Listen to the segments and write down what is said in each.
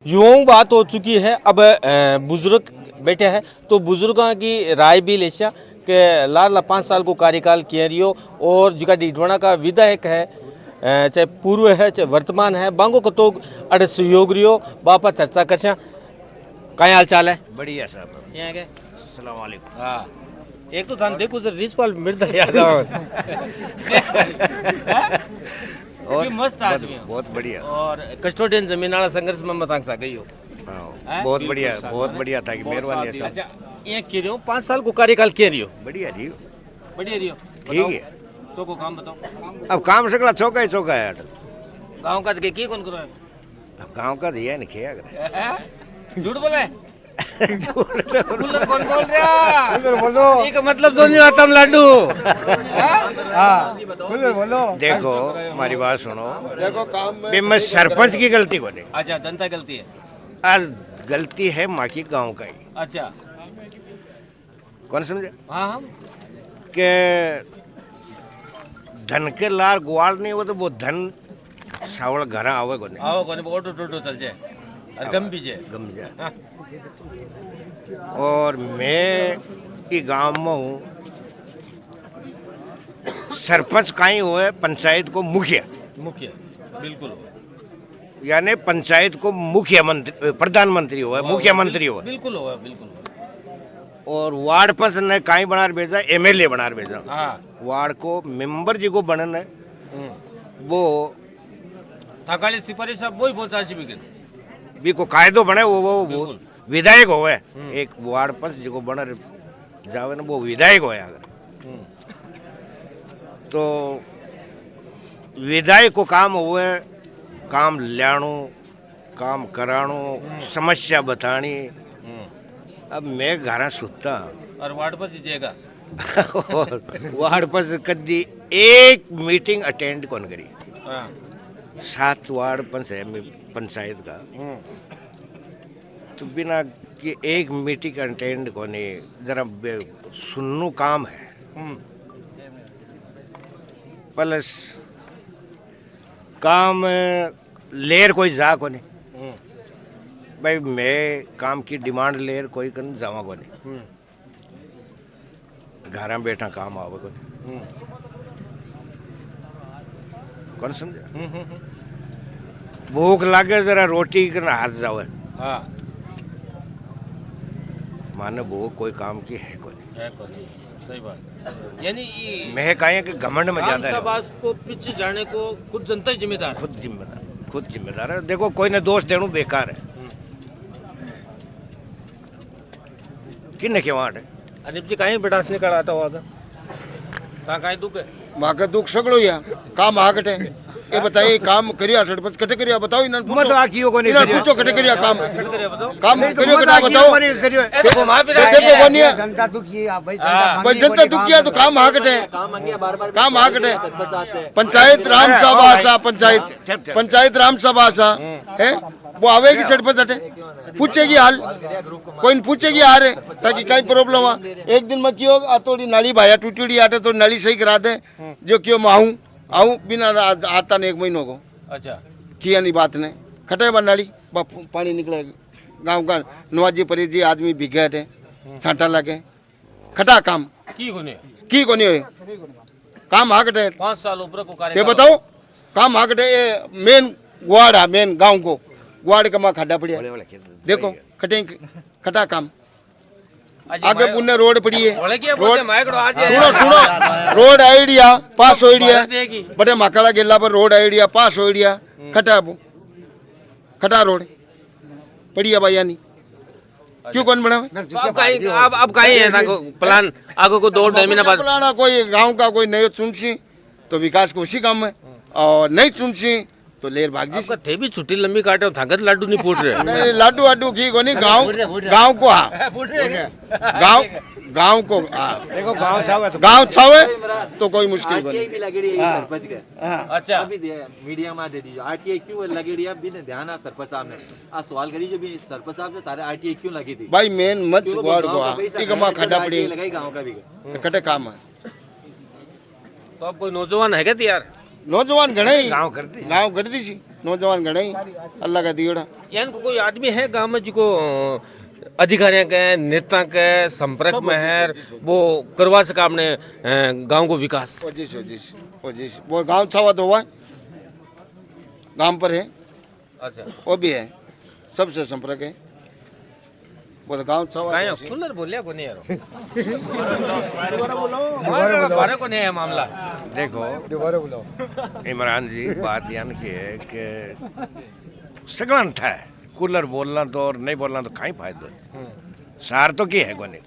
युवाओं बात हो चुकी है। अब बुजुर्ग बैठे हैं तो बुजुर्गों की राय भी लेशा के लाल 5 साल को कार्यकाल किया रियो और जिका डिडवाना का विधायक है चाहे पूर्व है चाहे वर्तमान है बांगो को तो अड़े सहयोग रियो बापा चर्चा करछा। काय हाल चाल है? बढ़िया साहब। यहाँ के अस्सलाम वालेकुम। हाँ एक तो थान देखो सर रिसवाल मृदा याद आओ और मस्त आदमी है। बहुत बढ़िया। और कस्टोडियन जमीन वाला संघर्ष में मत आंसा गई हो। हाँ, बहुत बढ़िया, बहुत बढ़िया था कि मेहरबानी है साहब। अच्छा ये कह रही हो 5 साल को कार्यकाल कह रही हो बढ़िया जी। बढ़िया रही हो ठीक है। चौको काम बताओ। अब काम सगला चौका ही चौका है अटल। गांव का के कौन करो है? अब गांव का दिया नहीं किया करे। झूठ बोले कौन बोल रहा बोलो एक मतलब दोनों आता लाडू। बोलो देखो हमारी बात सुनो। देखो काम में सरपंच की गलती को नहीं। अच्छा जनता गलती है। आज गलती है माँ की गाँव का ही। अच्छा कौन समझे? हाँ हम के धन के लार ग्वाल नहीं हो तो वो धन सावल घर आवे को नहीं। आओ कोने ऑटो टोटो चल जाए और गम भी जाए गम जाए। और मैं ई गांव में हूँ। सरपंच कहीं हुए पंचायत को मुखिया मुख्य बिल्कुल यानी पंचायत को मुख्यमंत्री प्रधानमंत्री हुआ मुख्यमंत्री हुआ बिल्कुल होगा बिल्कुल और वार्ड पंच ने कहीं बना भेजा एमएलए बना भेजा। हाँ वार्ड को मेंबर जी को बनना है वो थकाली सिपाही साहब वही पहुंचा सी बिगन भी को कायदो बने वो बिल्कुल। विधायक होवे। एक वार्ड पंच जी को बना जावे ना वो विधायक होया अगर तो विधायक को काम हुए काम ल्याणो काम कराणो समस्या बतानी। अब मैं घर सुता और वार्ड पर जीजेगा वार्ड पर कदी एक मीटिंग अटेंड कौन करी। हाँ 7 वार्ड पंच है पंचायत का तो बिना कि एक मीटिंग अटेंड कोने जरा सुननु काम है प्लस काम लेर कोई जा कोने भाई मैं काम की डिमांड लेर कोई कन जावा कोने घर में बैठा काम आवे कोने कौन समझा। भूख लागे जरा रोटी करना हाथ जावे। हाँ माने वो कोई काम की है कोई सही बात यानी ये मैं कहें कि घमंड में ज्यादा है। बात को पीछे जाने को खुद जनता ही जिम्मेदार खुद जिम्मेदार है। देखो कोई ने दोष देनु बेकार है किन्ने के वाट है अनिप जी कहीं बिटासने का आता हुआ था कहाँ कहीं दुख है माके दुख सगळो या काम हाकटे ये बताइए काम करिया सरपंच कटे करिया बताओ इन्हें मत आकियो को नहीं इन्हें पूछो कटे करिया काम काम नहीं तो करियो मत कटा आकियो बताओ को नहीं करियो। देखो वहाँ पे देखो कोनिया जनता दुखी है भाई भाई जनता दुखिया तो काम हाकटे काम हाकटे पंचायत राम सभा सा पंचायत राम सभा सा है वो आवेगी सरपंच अटे पूछेगी हाल कोई पूछेगी आ रहे ताकि कहीं प्रॉब्लम आ एक दिन में क्यों आ थोड़ी नाली भाया टूटी आटे तो नाली सही करा दे जो क्यों मैं आऊँ बिना आता नहीं 1 महीनों को। अच्छा किया नहीं बात ने खटे बा नाली पानी निकले गांव का नवाजी परिजी आदमी भीगे हटे छांटा लगे खटा काम की कोनी होए काम हाकटे 5 साल ऊपर को ते बताओ काम हाकटे ये मेन वार्ड है मेन गांव को वार्ड का माँ खड्डा पड़िया देखो खटे खटा काम आगे पुण्य रोड पड़ी है रोड सुनो सुनो रोड आइडिया पास होइडिया बटे माकाला गेला पर रोड आइडिया पास होइडिया खटा खटा रोड पड़ी है भाई यानी क्यों कौन बनावे अब कहीं है ना प्लान आगे को 2 महीना बाद प्लान कोई गांव का कोई नयो चुनसी तो विकास को उसी काम में और नहीं चुनसी तो लेर भाग जी थे भी छुट्टी लंबी काटे थागत लाडू नहीं फूट रहे नहीं लाडू वाडू की कोनी गांव को हाँ गांव को देखो गांव छावे गांव छावे तो कोई मुश्किल नहीं। अच्छा मीडिया में दे दीजिए आरटीआई क्यों लगेड़ी है बिना ध्यान सरपंच साहब ने आ सवाल करी जो भी सरपंच साहब से तारे आरटीआई क्यों लगी थी भाई मेन मत वार्ड को एक मां खड्डा पड़ी लगाई गांव का भी कटे काम है तो अब कोई नौजवान है क्या यार नौजवान घणे गांव कर दी सी नौजवान घणे ही अल्लाह का दियोड़ा। यानी कोई आदमी है गांव में जिको अधिकारियों के नेता के संपर्क में है, वो करवा सका अपने गांव को विकास? ओ जी वो गांव छावा तो हुआ गांव पर है, अच्छा वो भी है, सबसे संपर्क है, वो तो गांव छावा काहे खुलर बोलिया को नहीं यार बारे को नहीं है मामला। देखो इमरान जी, बात यानी की है कि सगळं था है, कूलर बोलना तो और नहीं बोलना तो काई फायदो है। सार तो की है कोने,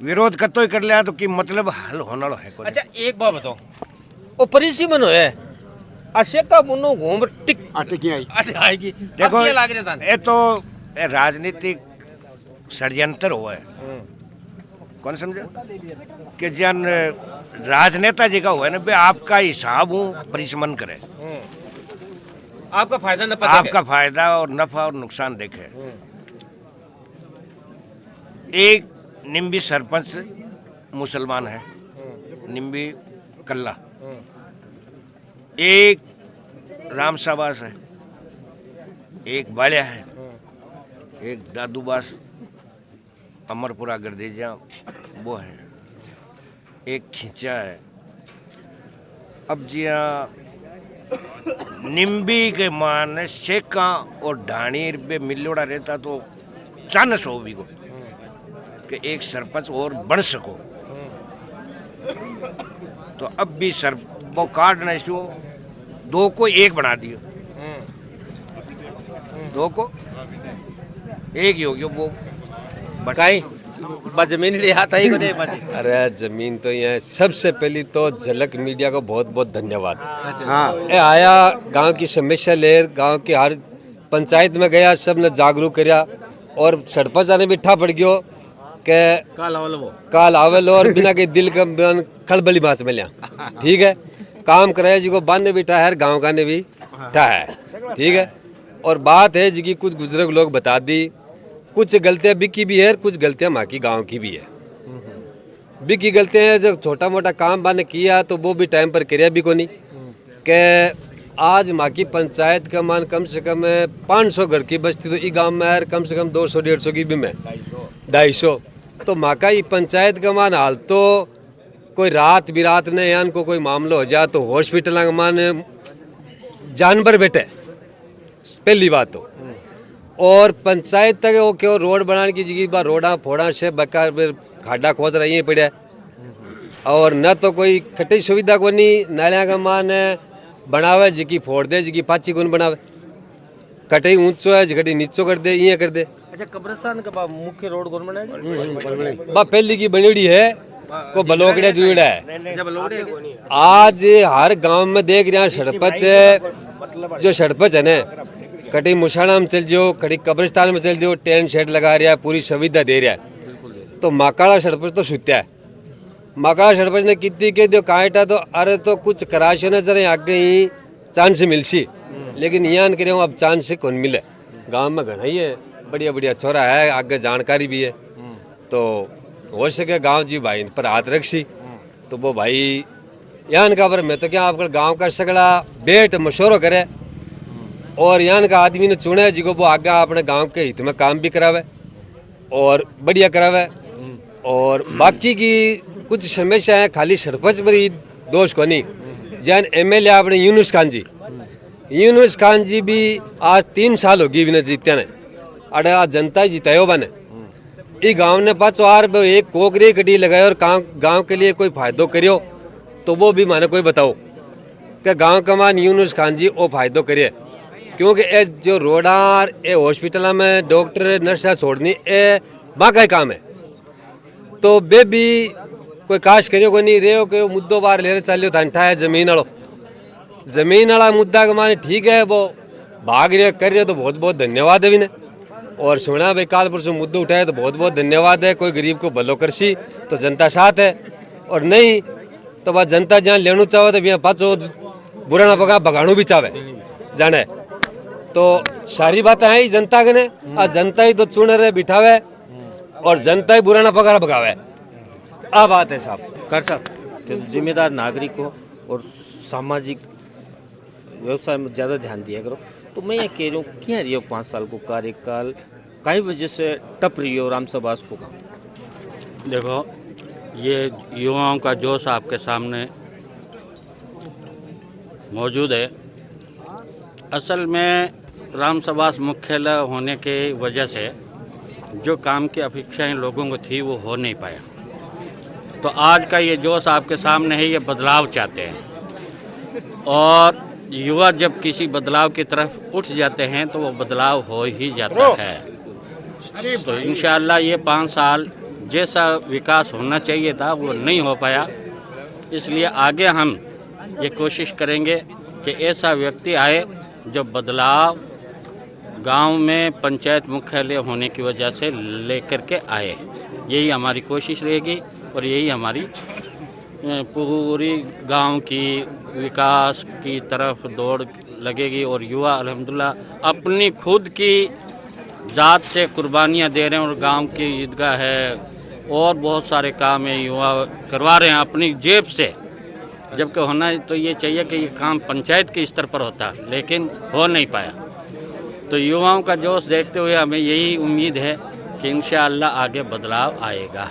विरोध कतो ही कर लिया तो की मतलब हल होना है कोने। अच्छा एक बात बताओ, ओ परिसीमन है अशेका मुन्नो घूम टिक अटकी आई आएगी, देखो अब ये लाग रहा था ये तो राजनीतिक षड्यंत्र हुआ है, कौन समझे कि जन राजनेता जी का हुआ है ना बे, आपका हिसाब हूँ परिसमन करे, आपका फायदा न पता आपका फायदा और नफा और नुकसान देखे। एक निम्बी सरपंच मुसलमान है, निम्बी कल्ला, एक रामसाबास है, एक बालिया है, एक दादूबास अमरपुरा गर्देजा वो है, एक खींचा है। अब जिया निम्बी के मान शेका और ढाणीर पे मिलोड़ा रहता तो चांस हो भी को कि एक सरपंच और बन सको, तो अब भी सर वो कार्ड नहीं शू दो को एक बना दियो, दो को एक ही हो गया वो बताई जमीन लिया था ही को नहीं बाजी। अरे जमीन तो ये सबसे पहली तो झलक मीडिया को बहुत बहुत धन्यवाद। हाँ ये आया गांव की समस्या ले, गांव की हर पंचायत में गया, सब ने जागरूक करया और सरपंच ने बिठा पड़ गयो के काल आवल और बिना के दिल का खलबली बात मिलिया, ठीक है काम कराया जी को बांधने बिठा है, गाँव का ने भी था है, ठीक है। और बात है जी की कुछ बुजुर्ग लोग बता दी, कुछ गलतियां बिकी भी है, कुछ गलतियां माँ की गाँव की भी है। बिकी गलतियां है जो छोटा मोटा काम बाने किया तो वो भी टाइम पर करिया भी को नहीं, के आज माँ की पंचायत का मान कम से कम 500 घर की बस्ती तो ई गांव में है, कम से कम 200-150 की भी में 250, तो माँ का ये पंचायत का मान हाल तो कोई रात बिरात ने यान को कोई मामला हो जाए तो हॉस्पिटल का मान जानवर बैठे, पहली बात तो। और पंचायत तक वो क्यों रोड बनाने की जगह बार रोडा फोड़ा से बका खाडा खोज रही है पड़े, और न तो कोई खटी सुविधा को नहीं, नालिया का मान बनावे जी फोड़ दे जी पाची कौन बनावे, कटे ऊंचो है जी नीचो कर दे, ये कर दे। अच्छा कब्रिस्तान का मुख्य रोड कौन बनाएगा? बा पहली की बनेड़ी है को बलोकड़िया जुड़ा है। आज हर गांव में देख रहे हैं सरपंच, जो सरपंच है ना कटी मुशाना में चल जाओ, कटी कब्रिस्तान में चल जाओ, टेंट शेड लगा रहा है, पूरी सुविधा दे रहा है। तो माकाड़ा सरपंच तो सुत्या है, माकाड़ा सरपंच ने कितनी कह दियो कांटा तो अरे तो कुछ कराशो न जरा आगे ही चांस मिलसी, लेकिन यहाँ न करे अब चांस कौन मिले, गांव में घना ही है, बढ़िया बढ़िया छोरा है, आगे जानकारी भी है, तो हो सके गांव जी भाई इन पर हाथ रखसी तो वो भाई यहाँ का पर मैं तो क्या आपका गांव का सगड़ा बेट मशोरो करे और यहाँ का आदमी ने चुने जी को वो आगे अपने गांव के हित में काम भी करावे और बढ़िया करावे। और बाकी की कुछ समस्या है खाली सरपंच पर ही दोष को नहीं, जैन एमएलए अपने यूनुस खान जी भी आज 3 साल होगी बिना जीत्या ने, अरे आज जनता जितायो बने ये गांव ने 5 बार एक कोकरी कटी लगाए और गांव के लिए कोई फायदो करियो तो वो भी माने कोई बताओ कि गांव का मान यूनुस खान जी वो फायदो करिए, क्योंकि ये जो रोडार ये हॉस्पिटल में डॉक्टर नर्सा छोड़नी ये माँ का ही काम है, तो बे भी कोई काश करियो को नहीं रहो कि मुद्दों बार ले चलियो था है जमीन वाला मुद्दा का माने ठीक है, वो भाग रहे कर रहे तो बहुत बहुत धन्यवाद है भी ने। और सुना भाई काल परसों मुद्दे उठाए तो बहुत बहुत धन्यवाद है, कोई गरीब को भलो करसी तो जनता साथ है, और नहीं तो बस जनता जहाँ लेना चाहे तो भी पाचो बुरा ना पका भगाणु भी चाहे जाने, तो सारी बातें हैं जनता के ने, आज जनता ही तो चुन रहे बिठावे और जनता ही बुरा ना पका भगावे, आ बात है साहब। कर साहब जिम्मेदार नागरिक हो और सामाजिक व्यवसाय में ज़्यादा ध्यान दिया करो। तो मैं ये कह रही हूँ क्या रही हो 5 साल को कार्यकाल कई वजह से टप रही हो रामसभा को काम। देखो ये युवाओं का जोश आपके सामने मौजूद है। असल में रामसभा मुख्यालय होने के वजह से जो काम की अपेक्षाएं लोगों को थी वो हो नहीं पाया। तो आज का ये जोश आपके सामने है, ये बदलाव चाहते हैं और युवा जब किसी बदलाव की तरफ उठ जाते हैं तो वो बदलाव हो ही जाता है। तो इंशाअल्लाह ये 5 साल जैसा विकास होना चाहिए था वो नहीं हो पाया, इसलिए आगे हम ये कोशिश करेंगे कि ऐसा व्यक्ति आए जो बदलाव गांव में पंचायत मुख्यालय होने की वजह से लेकर के आए। यही हमारी कोशिश रहेगी और यही हमारी पूरी गांव की विकास की तरफ दौड़ लगेगी। और युवा अल्हम्दुलिल्लाह अपनी खुद की ज़ात से कुर्बानियाँ दे रहे हैं और गांव की ईदगाह है और बहुत सारे काम है युवा करवा रहे हैं अपनी जेब से। जबकि होना तो ये चाहिए कि ये काम पंचायत के स्तर पर होता, लेकिन हो नहीं पाया। तो युवाओं का जोश देखते हुए हमें यही उम्मीद है कि इंशाअल्लाह आगे बदलाव आएगा।